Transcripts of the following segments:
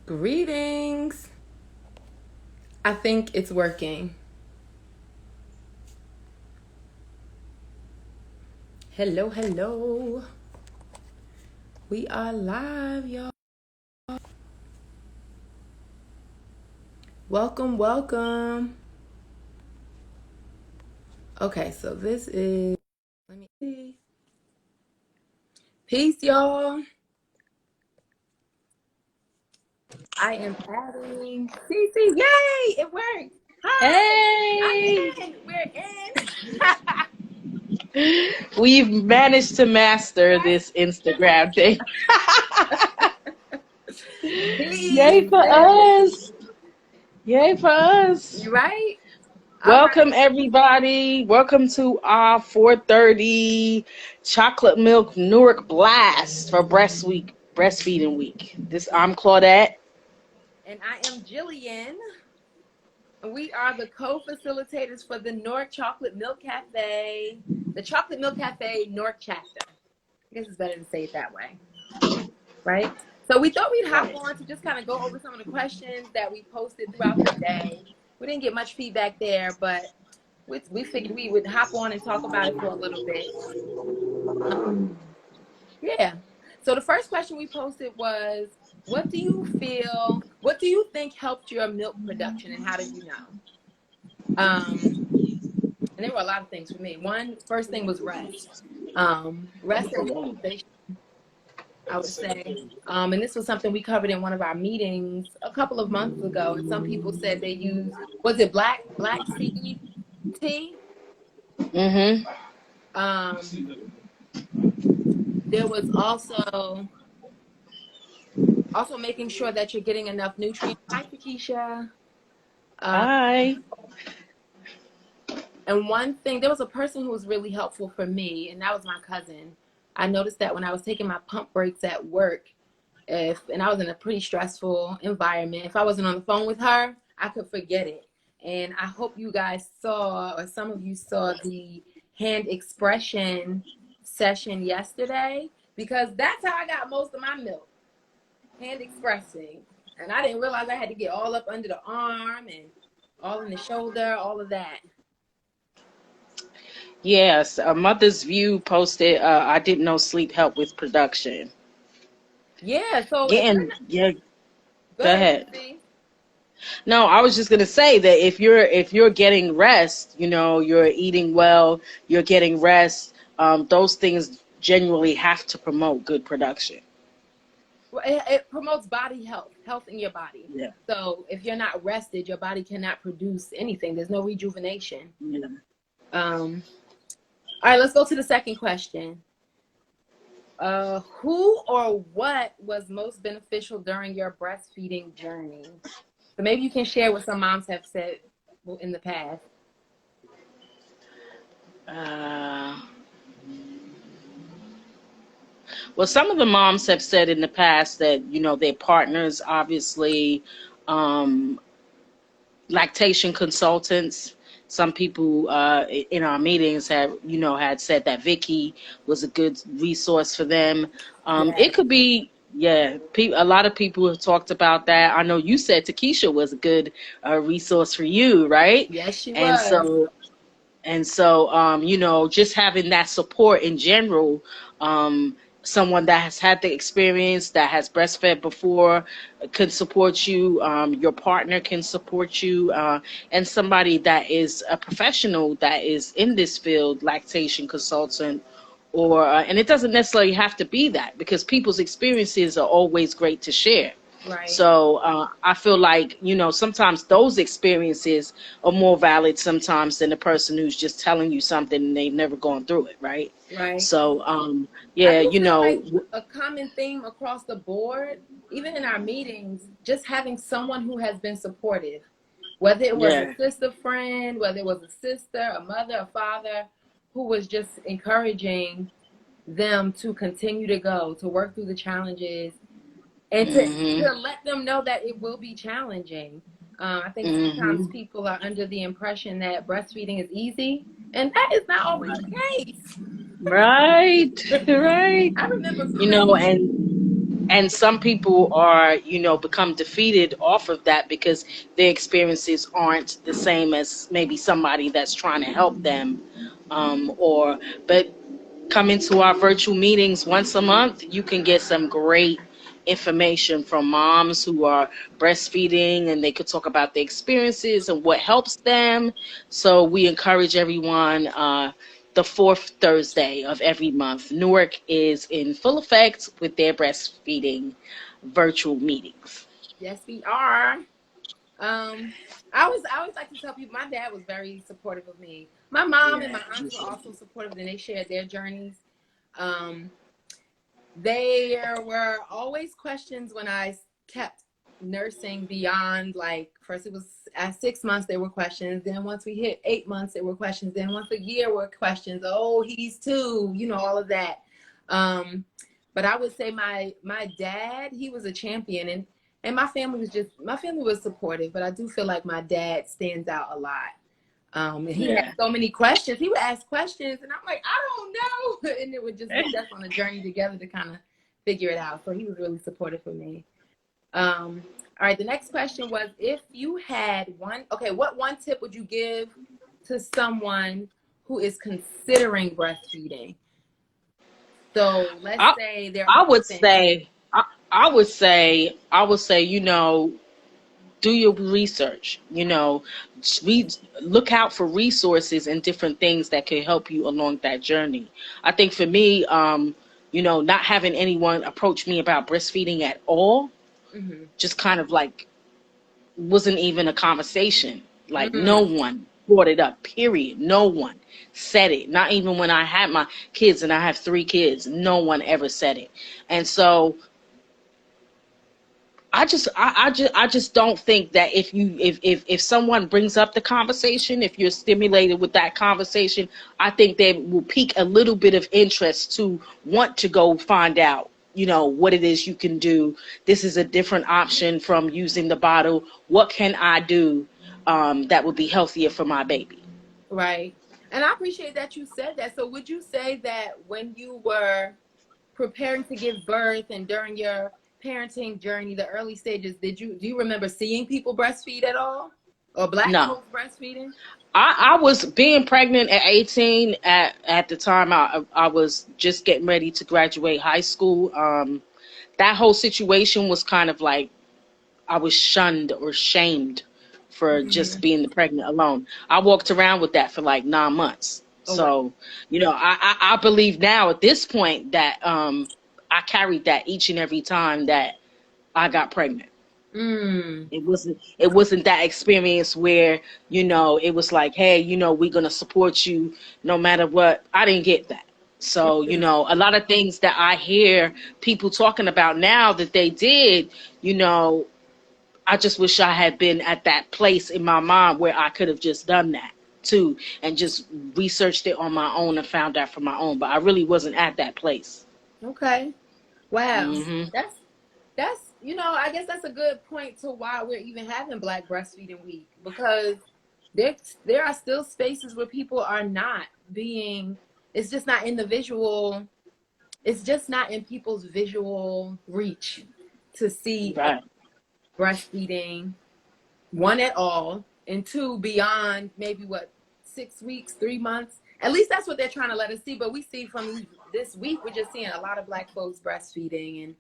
Greetings. I think it's working. Hello, hello. We are live, y'all. Welcome, welcome. Okay, so this is, let me see. Peace, y'all. I am adding CC. Yay, it worked. Hi. Hey! I'm in. We're in. We've managed to master this Instagram thing. Yay Peace. for us! Yay for us! You right? All Welcome right. everybody. Welcome to our 4:30 chocolate milk Newark blast for breastfeeding week. I'm Claudette. And I am Jillian. We are the co-facilitators for the Newark Chocolate Milk Cafe, the Chocolate Milk Cafe Newark chapter. I guess it's better to say it that way, right? So we thought we'd hop on to just kind of go over some of the questions that we posted throughout the day. We didn't get much feedback there, but we figured we would hop on and talk about it for a little bit. Yeah. So the first question we posted was, what do you think helped your milk production, and how did you know? And there were a lot of things for me. First thing was rest. Rest and relaxation, I would say. And this was something we covered in one of our meetings a couple of months ago. And some people said they used, was it black seed tea? Mm-hmm. There was also making sure that you're getting enough nutrients. Hi, Takesha. Hi. And one thing, there was a person who was really helpful for me, and that was my cousin. I noticed that when I was taking my pump breaks at work, and I was in a pretty stressful environment, if I wasn't on the phone with her, I could forget it. And I hope you guys saw, or some of you saw, the hand expression session yesterday, because that's how I got most of my milk, hand expressing. And I didn't realize I had to get all up under the arm and all in the shoulder, all of that. Yes, a Mother's View posted, I didn't know sleep helped with production. Yeah, so if you're Getting, not, yeah, go go ahead, ahead. Cece. No, I was just gonna say that if you're getting rest, you're eating well, you're getting rest. Those things genuinely have to promote good production. Well, it promotes body health in your body. Yeah. So if you're not rested, your body cannot produce anything. There's no rejuvenation. Yeah. All right, let's go to the second question. Who or what was most beneficial during your breastfeeding journey? So maybe you can share what some moms have said in the past. Well, some of the moms have said in the past that their partners, obviously, um, lactation consultants. Some people in our meetings had said that Vicky was a good resource for them. It Yes. could be, yeah. A lot of people have talked about that. I know you said Takesha was a good resource for you, right? Yes, she And was. so just having that support in general, someone that has had the experience, that has breastfed before, can support you. Your partner can support you, and somebody that is a professional that is in this field, lactation consultant, or and it doesn't necessarily have to be that, because people's experiences are always great to share. Right. So I feel like, sometimes those experiences are more valid sometimes than the person who's just telling you something and they've never gone through it, right? Right. So, I yeah, do feel like a common theme across the board, even in our meetings, just having someone who has been supportive, whether it was a yeah. sister friend, whether it was a sister, a mother, a father, who was just encouraging them to continue to go, to work through the challenges, and to Mm-hmm. let them know that it will be challenging. I think sometimes Mm-hmm. people are under the impression that breastfeeding is easy, and that is not always the case. Right. Right. I remember You know, cringing. and And some people are, become defeated off of that because their experiences aren't the same as maybe somebody that's trying to help them. But come into our virtual meetings once a month. You can get some great information from moms who are breastfeeding, and they could talk about their experiences and what helps them. So we encourage everyone, the fourth Thursday of every month. Newark is in full effect with their breastfeeding virtual meetings. Yes, we are. I always like to tell people my dad was very supportive of me. My mom and Yeah. my aunts were also supportive, and they shared their journeys. Um, there were always questions when I kept nursing beyond, like, first it was at 6 months there were questions, then once we hit 8 months there were questions, then once a year were questions. Oh, he's two, all of that. But I would say my dad, he was a champion, and my family was supportive, but I do feel like my dad stands out a lot. And he had Yeah. so many questions. He would ask questions, and I'm like, I don't know. And it would just lead us on a journey together to kind of figure it out. So he was really supportive for me. All right, the next question was, if you had what one tip would you give to someone who is considering breastfeeding? So let's I, say they're I on the would fence. say, I would say, do your research. Look out for resources and different things that can help you along that journey. I think for me, not having anyone approach me about breastfeeding at all, Mm-hmm. just kind of like wasn't even a conversation. Like, no Mm, one brought it up, period. No one said it. Not even when I had my kids, and I have 3 kids, no one ever said it. And so I just don't think that if someone brings up the conversation, if you're stimulated with that conversation, I think they will pique a little bit of interest to want to go find out, what it is you can do. This is a different option from using the bottle. What can I do that would be healthier for my baby? right. And I appreciate that you said that. So would you say that when you were preparing to give birth and during your parenting journey, the early stages, do you remember seeing people breastfeed at all, or Black No. folks breastfeeding? I was being pregnant at 18 at the time. I was just getting ready to graduate high school. That whole situation was kind of like I was shunned or shamed for just Mm-hmm. being the pregnant alone. I walked around with that for like 9 months. Oh, wow. So, I believe now at this point that I carried that each and every time that I got pregnant. Mm. It wasn't that experience where, it was like, hey, we're gonna support you no matter what. I didn't get that. So, a lot of things that I hear people talking about now that they did, I just wish I had been at that place in my mind where I could have just done that too and just researched it on my own and found out for my own. But I really wasn't at that place. Okay. Wow. Hmm. That's I guess that's a good point to why we're even having Black Breastfeeding Week, because there are still spaces where people are not being. It's just not in the visual. It's just not in people's visual reach to see Right. breastfeeding, one, at all, and two, beyond maybe 6 weeks, 3 months. At least that's what they're trying to let us see. But we see from this week, we're just seeing a lot of Black folks breastfeeding and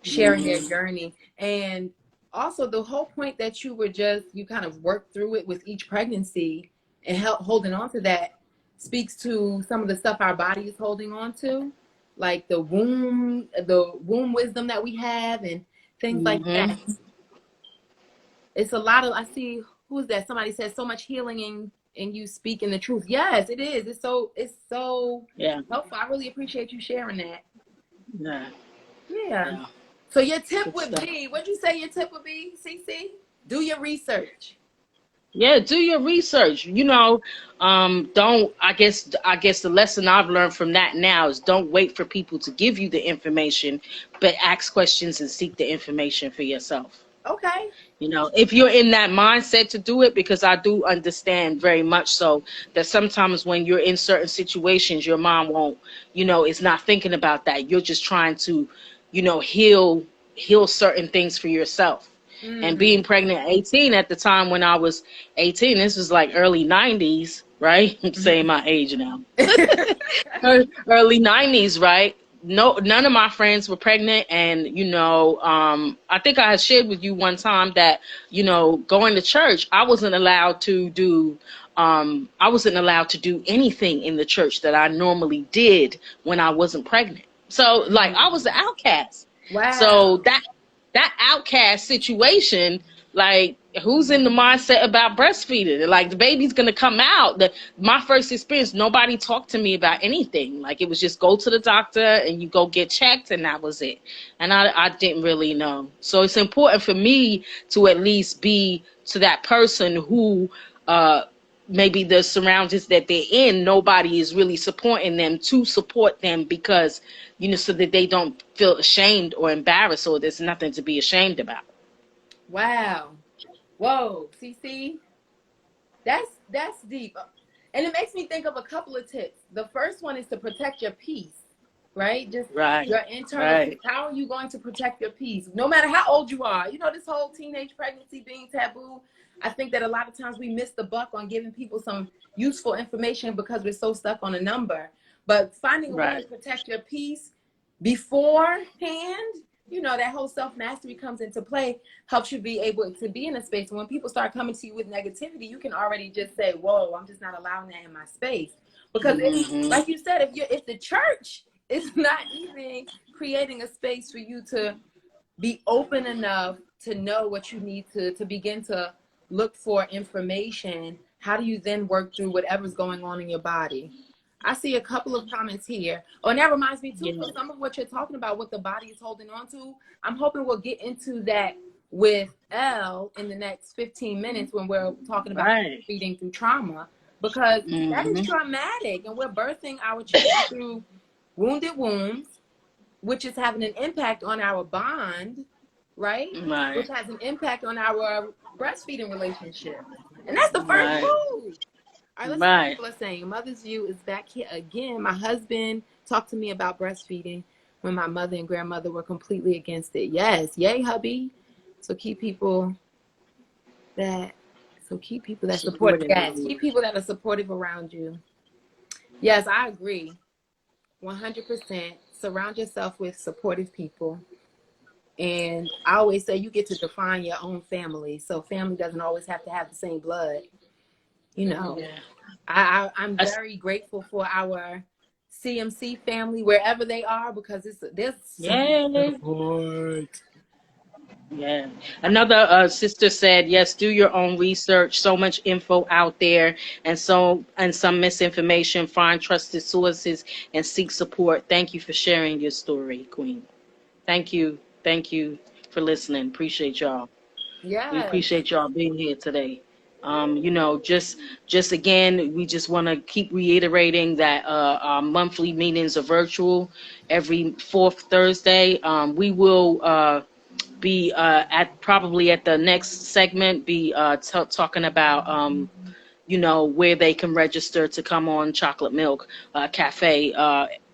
sharing their Hmm. journey. And also the whole point that you kind of work through it with each pregnancy and holding on to that speaks to some of the stuff our body is holding on to, like the womb wisdom that we have and things like that. Hmm. It's a lot of, I see, who's that? Somebody says so much healing in you speaking the truth. Yes, it is. It's so Yeah. helpful. I really appreciate you sharing that. Yeah. Yeah. Yeah. So your tip Good would stuff. be, what'd you say your tip would be, CC? Do your research. Yeah, do your research. Don't I guess the lesson I've learned from that now is don't wait for people to give you the information, but ask questions and seek the information for yourself. Okay. If you're in that mindset to do it, because I do understand very much so that sometimes when you're in certain situations, your mind won't, is not thinking about that. You're just trying to heal certain things for yourself. And being pregnant at 18 at the time when I was 18, this was like early 90s, right? I'm saying my age now. Early 90s, right? No, none of my friends were pregnant. And, I think I had shared with you one time that, going to church, I wasn't allowed to do anything in the church that I normally did when I wasn't pregnant. So like I was the outcast. So Wow. that outcast situation, like who's in the mindset about breastfeeding? Like the baby's gonna come out. My first experience, nobody talked to me about anything. Like it was just go to the doctor and you go get checked and that was it. And I didn't really know. So it's important for me to at least be to that person who maybe the surroundings that they're in, nobody is really supporting them, to support them because, so that they don't feel ashamed or embarrassed, or there's nothing to be ashamed about. Wow. Whoa. See, that's deep. And it makes me think of a couple of tips. The first one is to protect your peace, right? Just Right. your internal peace. How are you going to protect your peace? No matter how old you are. This whole teenage pregnancy being taboo. I think that a lot of times we miss the buck on giving people some useful information because we're so stuck on a number. But finding a way to protect your peace beforehand, that whole self-mastery comes into play, helps you be able to be in a space. And when people start coming to you with negativity, you can already just say, whoa, I'm just not allowing that in my space. Because like you said, if the church is not even creating a space for you to be open enough to know what you need to begin to look for information, how do you then work through whatever's going on in your body? I see a couple of comments here. Oh, and that reminds me too, for some of what you're talking about, what the body is holding on to. I'm hoping we'll get into that with Elle in the next 15 minutes when we're talking about feeding through trauma, because that is traumatic, and we're birthing our children through wounded wombs, which is having an impact on our bond, right? Which has an impact on our breastfeeding relationship. And that's the first move. All right, let's see what people are saying. Mother's View is back here again. My husband talked to me about breastfeeding when my mother and grandmother were completely against it. Yes, yay, hubby. So keep people that support. Yes, keep people that are supportive around you. Yes, I agree. 100%. Surround yourself with supportive people. And I always say you get to define your own family. So family doesn't always have to have the same blood. I'm very grateful for our CMC family wherever they are, because there's support. Yeah. Another sister said, yes, do your own research. So much info out there and some misinformation. Find trusted sources and seek support. Thank you for sharing your story, Queen. Thank you. Thank you for listening. Appreciate y'all. Yeah. We appreciate y'all being here today. Just again, we just want to keep reiterating that our monthly meetings are virtual every fourth Thursday. We will be probably at the next segment be talking about where they can register to come on Chocolate Milk Cafe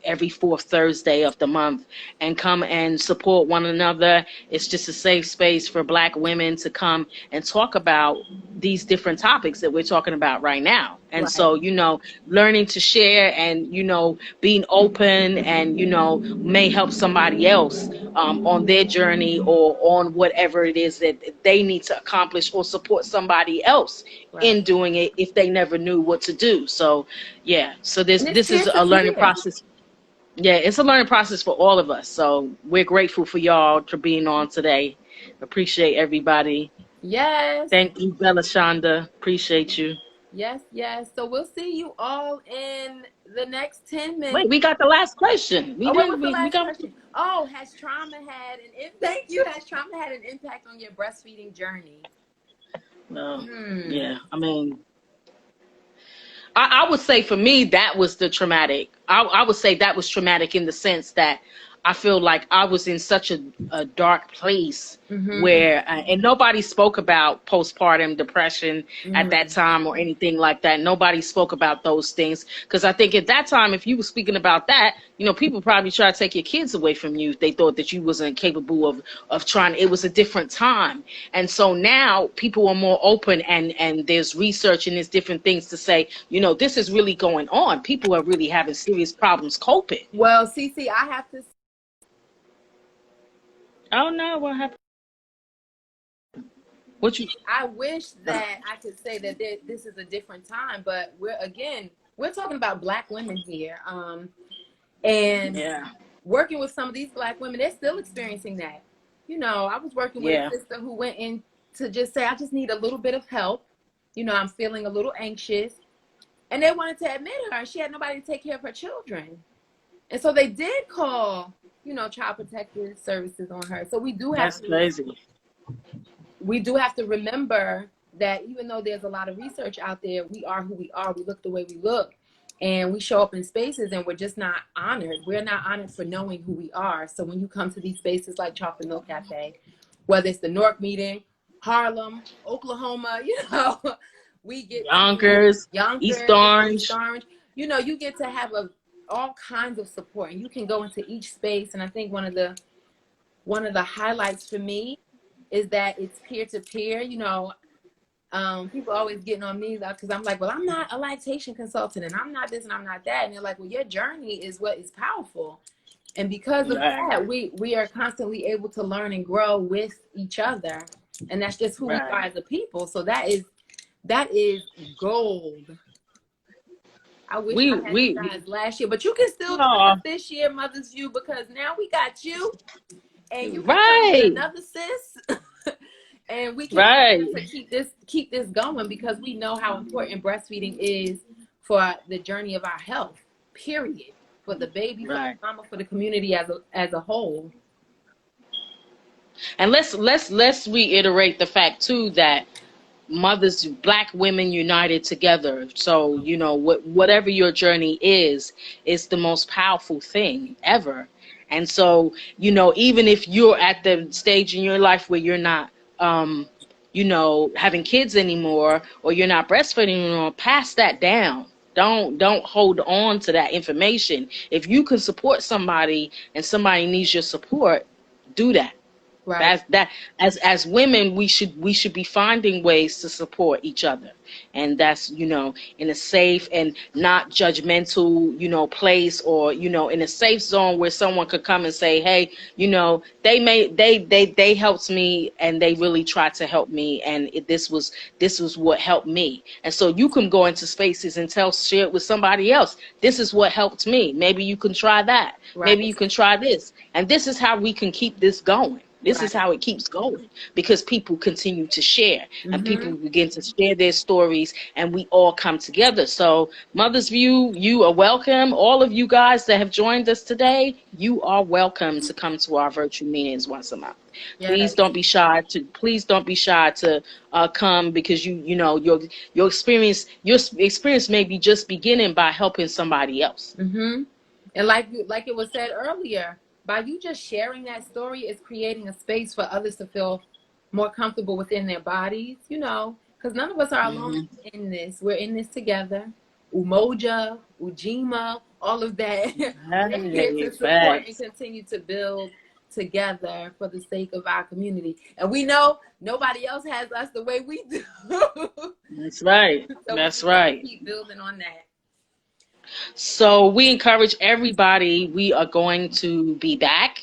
every fourth Thursday of the month and come and support one another. It's just a safe space for Black women to come and talk about these different topics that we're talking about right now. And so, learning to share and, being open and, may help somebody else on their journey or on whatever it is that they need to accomplish, or support somebody else in doing it if they never knew what to do. So, yeah. So this is a learning process. Yeah, it's a learning process for all of us. So we're grateful for y'all for being on today. Appreciate everybody. Yes. Thank you, Bella Shonda. Appreciate you. Yes. So we'll see you all in the next 10 minutes. Wait, we got the last question. What was the last question? Oh, has trauma had an impact on your breastfeeding journey? Yeah, I mean, I would say for me, that was the traumatic. I would say that was traumatic in the sense that I feel like I was in such a dark place Mm-hmm. where, and nobody spoke about postpartum depression at that Mm-hmm. time or anything like that. Nobody spoke about those things. Because I think at that time, if you were speaking about that, you know, people probably try to take your kids away from you if they thought that you wasn't capable of trying. It was a different time. And so now people are more open, and there's research and there's different things to say, you know, this is really going on. People are really having serious problems coping. Well, Cece, I have to. Oh no, what happened? What you? I wish that I could say that this is a different time, but we're talking about Black women here, and Yeah, working with some of these Black women, they're still experiencing that. You know, I was working with a yeah, sister who went in to just say, I just need a little bit of help. You know, I'm feeling a little anxious, and they wanted to admit her, and she had nobody to take care of her children, and so they did call, you know, Child Protective Services on her. So that's crazy. we do have to remember that even though there's a lot of research out there, we are who we are. We look the way we look, and we show up in spaces and we're just not honored. We're not honored for knowing who we are. So when you come to these spaces like Chocolate Milk Cafe, whether it's the Newark meeting, Harlem, Oklahoma, you know, we get Yonkers, East Yonkers, East Orange. Orange, you know, you get to have all kinds of support, and you can go into each space. And I think one of the highlights for me is that it's peer-to-peer. You know, people always getting on me because I'm like, well, I'm not a lactation consultant, and I'm not this, and I'm not that. And they're like, well, your journey is what is powerful. And because of Right, that, we are constantly able to learn and grow with each other. And that's just who we are right. as a people. So that is gold. I wish I had you We guys last year, but you can still join oh, us this year, Mother's View, because now we got you, and you can come with right, another sis. And we can right, continue to keep this going, because we know how important breastfeeding is for the journey of our health, period. For the baby, for the right. mama, for the community as a whole. And let's reiterate the fact too that mothers, Black women united together. So you know whatever your journey is the most powerful thing ever. And so you know, even if you're at the stage in your life where you're not you know, having kids anymore, or you're not breastfeeding anymore, pass that down. Don't hold on to that information. If you can support somebody and somebody needs your support, do that. Right. That as women, we should be finding ways to support each other, and that's, you know, in a safe and not judgmental, you know, place, or you know, in a safe zone where someone could come and say, hey, you know, they helped me, and they really tried to help me, and this was what helped me. And so you can go into spaces and share it with somebody else. This is what helped me. Maybe you can try that. Maybe Right. you can try this, and this is how we can keep this going. This is Right. how it keeps going, because people continue to share, and people Mm-hmm. begin to share their stories, and we all come together. So Mother's View, you are welcome. All of you guys that have joined us today, you are welcome to come to our virtual meetings once a month. Please Yes. don't be shy to come, because you know your experience may be just beginning by helping somebody else. Mm-hmm. And like it was said earlier, by you just sharing that story is creating a space for others to feel more comfortable within their bodies, you know, because none of us are alone Hmm. in this. We're in this together. Umoja, Ujima, all of that. We're here Hey, to support and facts. continue to build together for the sake of our community. And we know nobody else has us the way we do. That's right. So we That's just got to right. keep building on that. So we encourage everybody. We are going to be back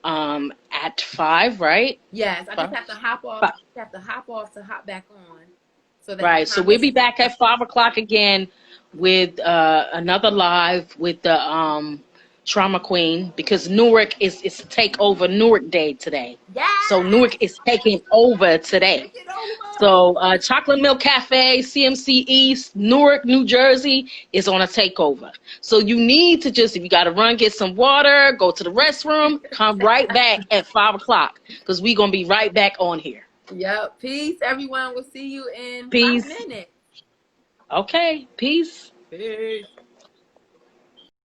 at 5, right? Yes, I just 5. have to hop off. 5. Have to hop off to hop back on, so that the Right. So we'll be conversation. back at 5 o'clock again with another live with the trauma queen, because Newark is take over Newark Day today. So Yes, Newark is taking over today. take it over. So Chocolate Milk Cafe, CMC East, Newark, New Jersey is on a takeover. So you need to just, if you got to run, get some water, go to the restroom, come right back at 5 o'clock, because we're going to be right back on here. Yep. Peace, everyone. We'll see you in 5 Peace. minutes. Okay. Peace. Peace.